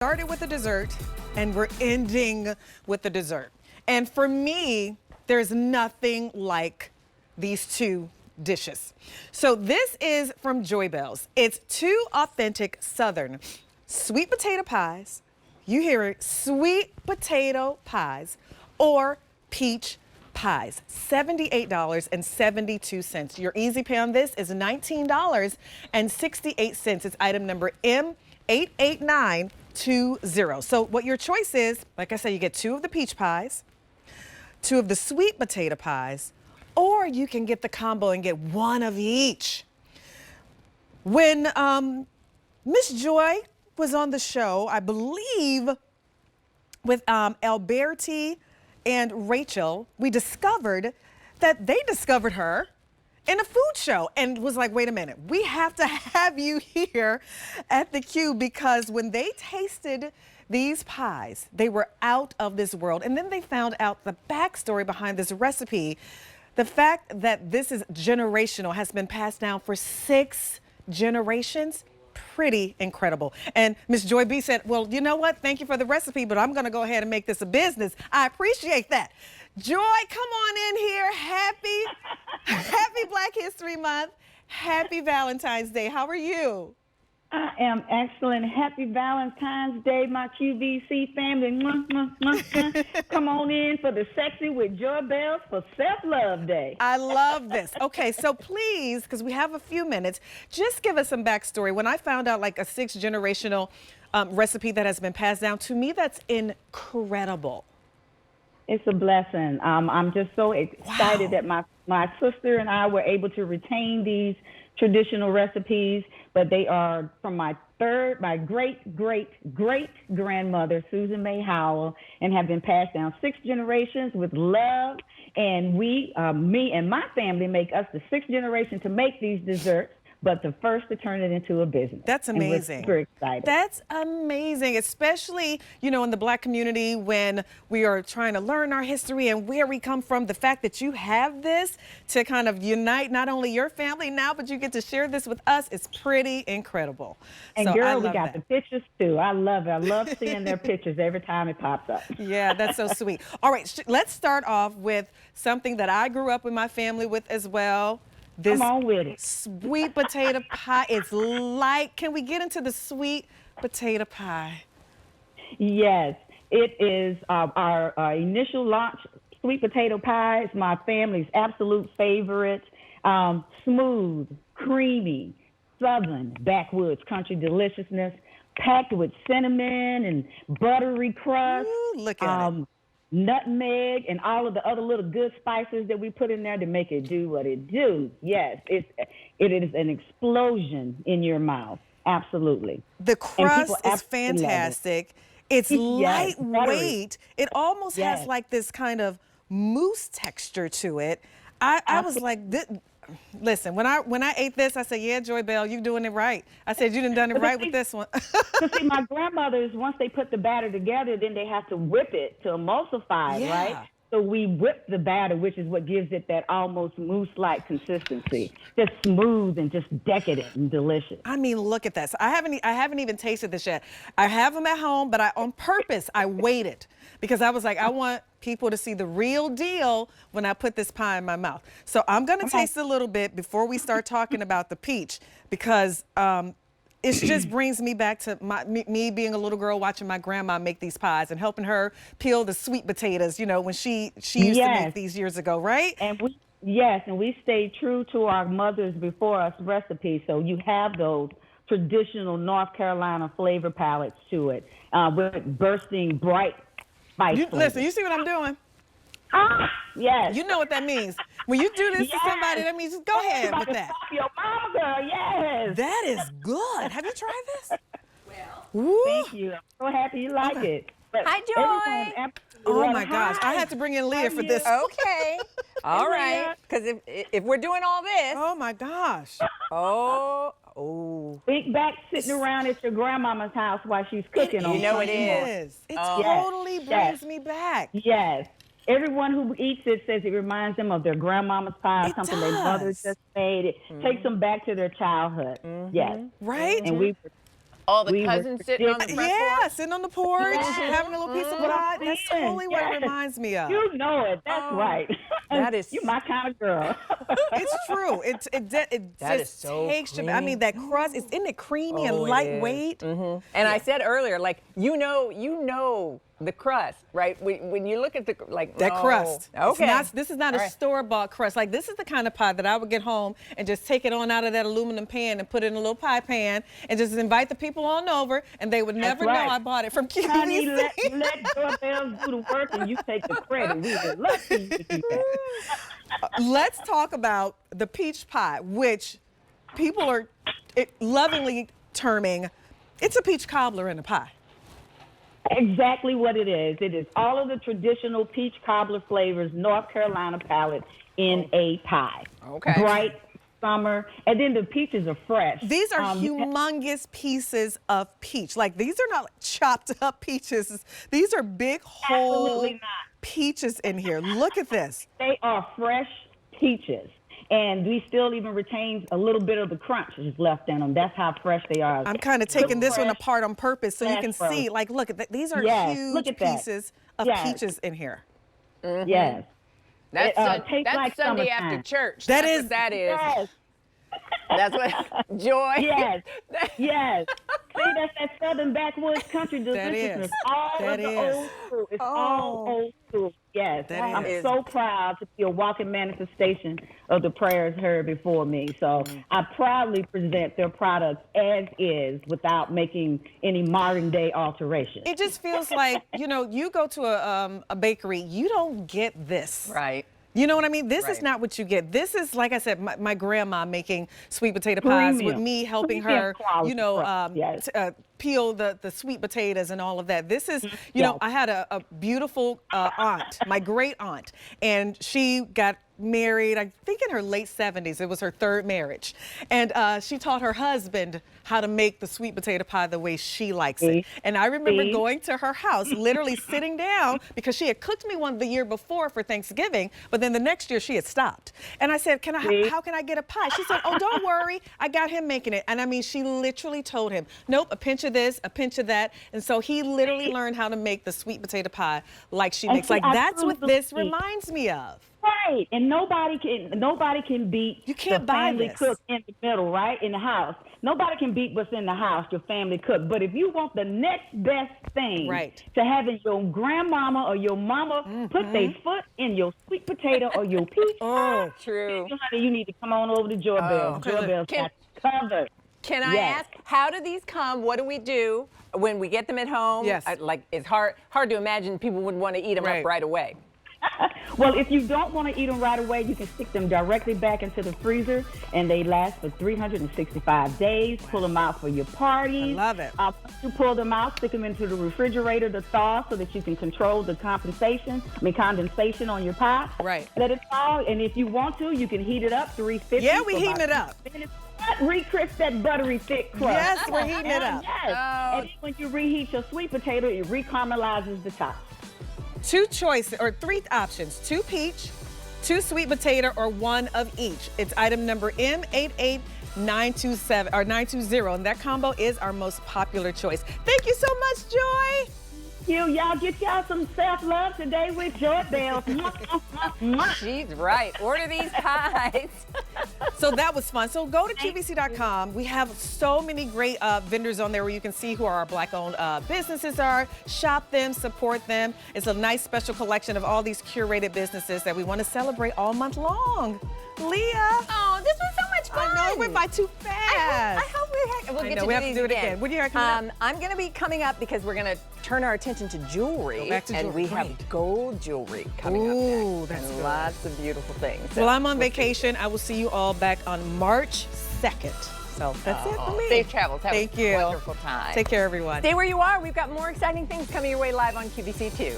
started with a dessert and we're ending with the dessert. And for me, there's nothing like these two dishes. So this is from Joyebells. It's two authentic Southern sweet potato pies. You hear it, sweet potato pies or peach pies, $78.72. Your easy pay on this is $19.68. It's item number M88920. So what your choice is, like I said, you get two of the peach pies, two of the sweet potato pies, or you can get the combo and get one of each. When Miss Joy was on the show, I believe with Alberti and Rachel, we discovered that they discovered her in a food show and was like, wait a minute, we have to have you here at the Q, because when they tasted these pies, they were out of this world. And then they found out the backstory behind this recipe. The fact that this is generational, has been passed down for 6 generations. Pretty incredible. And Miss Joy B said, well, you know what? Thank you for the recipe, but I'm going to go ahead and make this a business. I appreciate that. Joy, come on in here. Happy Black History Month. Happy Valentine's Day. How are you? I am excellent. Happy Valentine's Day, my QVC family. Mwah, mwah, mwah, mwah. Come on in for the Sexy with Joyebells for Self-Love Day. I love this. Okay, so please, because we have a few minutes, just give us some backstory. When I found out like a 6-generational recipe that has been passed down, to me, that's incredible. It's a blessing. I'm just so excited that my sister and I were able to retain these traditional recipes, but they are from my great-great-great-grandmother, Susan May Howell, and have been passed down 6 generations with love. And me and my family make us the 6th generation to make these desserts, but the first to turn it into a business. That's amazing. And we're super excited. That's amazing, especially, you know, in the Black community when we are trying to learn our history and where we come from. The fact that you have this to kind of unite not only your family now, but you get to share this with us is pretty incredible. And so girl, we got the pictures too. I love it. I love seeing their pictures every time it pops up. Yeah, that's so sweet. All right, let's start off with something that I grew up with my family with as well. This Come on with it. Sweet potato pie. It's like, can we get into the sweet potato pie? Yes, it is our initial launch. Sweet potato pie is my family's absolute favorite. Smooth, creamy, Southern backwoods country deliciousness, packed with cinnamon and buttery crust. Ooh, look at it. Nutmeg and all of the other little good spices that we put in there to make it do what it do. Yes, it is an explosion in your mouth. Absolutely. The crust is fantastic. It's yes, lightweight. It almost has like this kind of mousse texture to it. I was like, listen, when I ate this, I said, yeah, Joy Bell, you're doing it right. I said, you done it right with this one. See, my grandmothers, once they put the batter together, then they have to whip it to emulsify, right? So we whip the batter, which is what gives it that almost mousse-like consistency. Just smooth and just decadent and delicious. I mean, look at that. So I haven't even tasted this yet. I have them at home, but on purpose, I waited because I was like, I want people to see the real deal when I put this pie in my mouth. So I'm going to taste a little bit before we start talking about the peach, because it just brings me back to me being a little girl watching my grandma make these pies and helping her peel the sweet potatoes, you know, when she used to make these years ago, right? And we stayed true to our mothers before us recipes. So you have those traditional North Carolina flavor palettes to it, with bursting bright spice. Listen, you see what I'm doing? Yes. You know what that means. When you do this to somebody, that means just go ahead with that. Your mama, girl, yes. That is good. Have you tried this? Well, thank you. I'm so happy you like it. But hi, Joy. Oh my gosh, I had to bring in Leah for this. Okay. All right. Because if we're doing all this. Oh my gosh. Oh. Think back sitting around at your grandmama's house while she's cooking. You know it is. It totally brings me back. Yes. Everyone who eats it says it reminds them of their grandmama's pie, or something their mother just made. It takes them back to their childhood. Yes. Right? And we All the We were cousins sitting on the tradition- front Yeah, porch. sitting on the porch, Yes. having a little piece of What pie. I'm That's saying, totally what it yes. reminds me of. You know it. That's Oh, right. that is- You my kind of girl. It's true. It That is just so takes you. I mean, that crust, isn't it creamy and Oh, it is. lightweight? And I said earlier, like, you know the crust, right? When you look at the, like, That no. crust. Okay. This is not All a right. store-bought crust. Like, this is the kind of pie that I would get home and just take it on out of that aluminum pan and put it in a little pie pan and just invite the people on over, and they would never know right. I bought it from QVC. Honey, let Joyebells do the work and you take the credit. We would love for you to do that. Let's talk about the peach pie, which people are lovingly terming, it's a peach cobbler in a pie. Exactly what it is. It is all of the traditional peach cobbler flavors, North Carolina palette in a pie. Okay. Bright, summer, and then the peaches are fresh. These are humongous pieces of peach. Like, these are not chopped up peaches. These are big whole Absolutely not. peaches in here. Look at this. They are fresh peaches. And we still even retain a little bit of the crunch that's left in them. That's how fresh they are. I'm kind of taking this one Fresh, apart on purpose so you can fresh. see, like, look, these are Yes, huge look at that. pieces of Yes. peaches in here. Yes. That's, It, tastes that's like Sunday summertime. after church. That That's is- what that is. Yes. That's what joy. Yes. Yes. See, that's that southern backwoods country deliciousness. is. All That of the is. old school. It's all old school. Yes. That I'm is. so proud to be a walking manifestation of the prayers heard before me. So I proudly present their products as is without making any modern day alterations. It just feels like, you go to a bakery, you don't get this. Right. You know what I mean? This is Right. not what you get. This is, like I said, my grandma making sweet potato pies with Premium. me helping Premium her, quality crust, yes. peel the sweet potatoes and all of that. This is, you know, I had a beautiful aunt, my great aunt, and she got married, I think in her late 70s. It was her third marriage. And she taught her husband how to make the sweet potato pie the way she likes it. And I remember going to her house, literally sitting down, because she had cooked me one the year before for Thanksgiving, but then the next year she had stopped. And I said, how can I get a pie? She said, oh, don't worry, I got him making it. And I mean, she literally told him, nope, a pinch of this, a pinch of that. And so he literally learned how to make the sweet potato pie like she makes. see, Like, I that's what this absolutely- reminds me of. Right, and nobody can beat You can't the buy family this. cook in the middle, right, in the house. Nobody can beat what's in the house, your family cook. But if you want the next best thing Right. to having your grandmama or your mama put their foot in your sweet potato or your peach pie, True. honey, you need to come on over to Joyebells. Okay, Joyebells Can- got you covered. Can I Yes. ask, how do these come? What do we do when we get them at home? Yes. Like, it's hard to imagine people would want to eat them Right. up right away. Well, if you don't want to eat them right away, you can stick them directly back into the freezer, and they last for 365 days. Pull them out for your parties. I love it. Once you pull them out, stick them into the refrigerator to thaw so that you can control the condensation on your pie. Right. Let it thaw, and if you want to, you can heat it up 350. Yeah, we for heating about it up. 2 minutes. Re-crisp that buttery thick crust. Yes, we're heating it up. Yes. Oh. And then when you reheat your sweet potato, it re-caramelizes the top. 2 choices, or 3 options: 2 peach, 2 sweet potato, or 1 of each. It's item number M88927 or 920, and that combo is our most popular choice. Thank you so much, Joy. Y'all get y'all some self-love today with Joyebells. She's right. Order these pies. So that was fun. So go to QVC.com. We have so many great vendors on there where you can see who our Black-owned businesses are. Shop them, support them. It's a nice special collection of all these curated businesses that we want to celebrate all month long. Leah. Oh, this was so much fun. I know, it went by too fast. I hope we'll get know, to we do have to these do it again. What do you have coming up? I'm going to be coming up because we're going to turn our attention to jewelry. Go back to and jewelry, we have right. gold jewelry coming Ooh, up next. that's and good. lots of beautiful things. So Well, I'm on we'll see. vacation. I will see you all back on March 2nd. So that's it for me. Safe travels. Have Thank a you. wonderful time. Take care, everyone. Stay where you are. We've got more exciting things coming your way live on QVC 2.